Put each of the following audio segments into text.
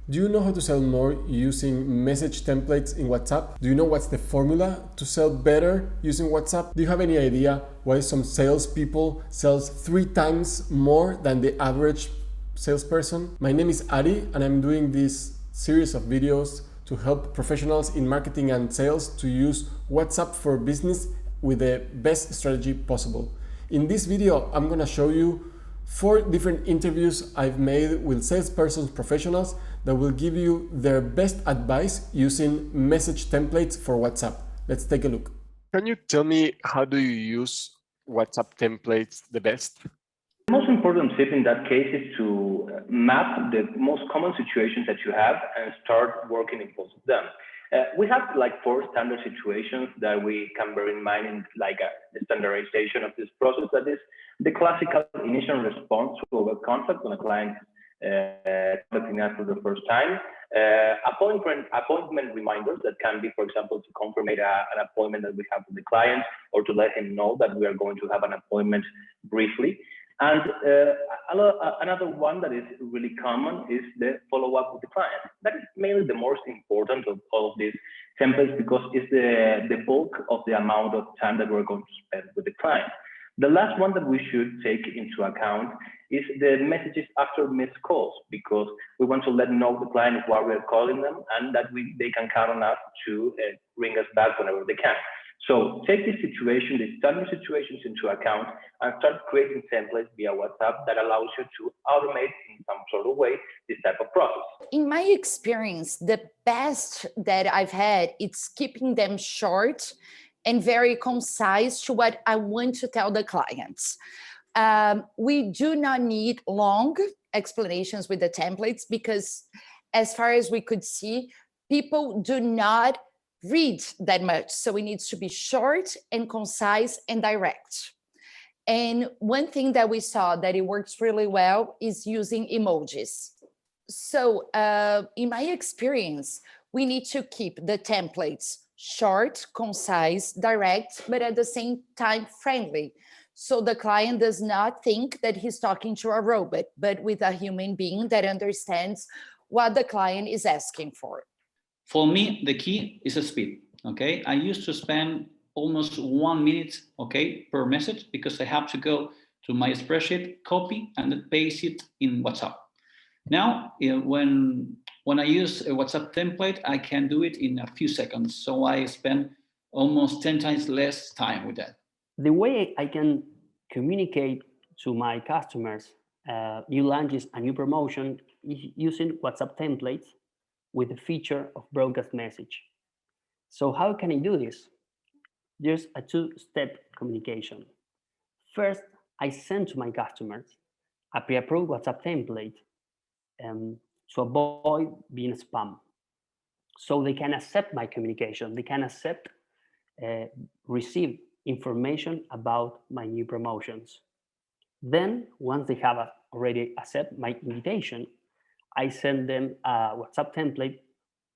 Do you know how to sell more using message templates in WhatsApp? Do you know what's the formula to sell better using WhatsApp? Do you have any idea why some salespeople sells 3 times more than the average salesperson? My name is Ari and I'm doing this series of videos to help professionals in marketing and sales to use WhatsApp for business with the best strategy possible. In this video, I'm gonna show you 4 different interviews I've made with salespersons professionals that will give you their best advice using message templates for WhatsApp. Let's take a look. Can you tell me how do you use WhatsApp templates the best? The most important tip in that case is to map the most common situations that you have and start working in both of them. We have like 4 standard situations that we can bear in mind in like the standardization of this process. That is the classical initial response to a contact when a client contacting us for the first time. Appointment reminders that can be, for example, to confirm an appointment that we have with the client or to let him know that we are going to have an appointment briefly. And another one that is really common is the follow-up with the client. That is mainly the most important of all of these templates because it's the bulk of the amount of time that we're going to spend with the client. The last one that we should take into account is the messages after missed calls, because we want to let know the client why we're calling them and that they can count on us to ring us back whenever they can. So take this situation, the standard situations into account and start creating templates via WhatsApp that allows you to automate in some sort of way this type of process. In my experience, the best that I've had is keeping them short and very concise to what I want to tell the clients. We do not need long explanations with the templates because as far as we could see, people do not read that much. So it needs to be short and concise and direct. And one thing that we saw that it works really well is using emojis. So in my experience, we need to keep the templates short, concise, direct, but at the same time friendly. So the client does not think that he's talking to a robot, but with a human being that understands what the client is asking for. For me, the key is speed, okay? I used to spend almost 1 minute, okay, per message because I have to go to my spreadsheet, copy, and then paste it in WhatsApp. Now, when I use a WhatsApp template, I can do it in a few seconds. So I spend almost 10 times less time with that. The way I can communicate to my customers new launches and new promotion is using WhatsApp templates with the feature of broadcast message. So how can I do this? There's a 2-step communication. First, I send to my customers a pre-approved WhatsApp template to avoid being spam. So they can accept my communication. They can accept, receive information about my new promotions. Then, once they have already accept my invitation, I send them a WhatsApp template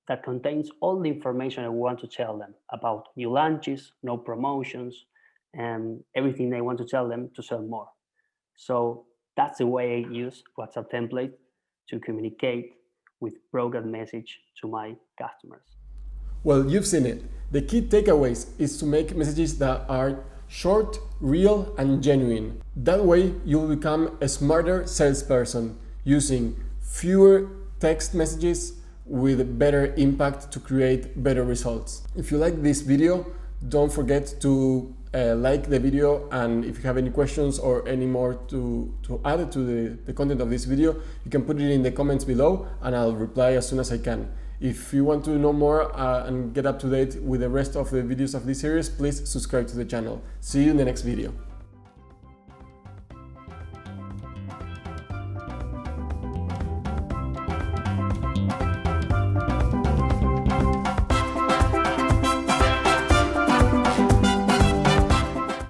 that contains all the information I want to tell them about new launches, no promotions, and everything I want to tell them to sell more. So that's the way I use WhatsApp template to communicate with broadcast message to my customers. Well, you've seen it. The key takeaways is to make messages that are short, real, and genuine. That way, you'll become a smarter salesperson using fewer text messages with better impact to create better results. If you like this video, don't forget to like the video, and if you have any questions or any more to add to the content of this video, you can put it in the comments below and I'll reply as soon as I can. If you want to know more and get up to date with the rest of the videos of this series, please subscribe to the channel. See you in the next video.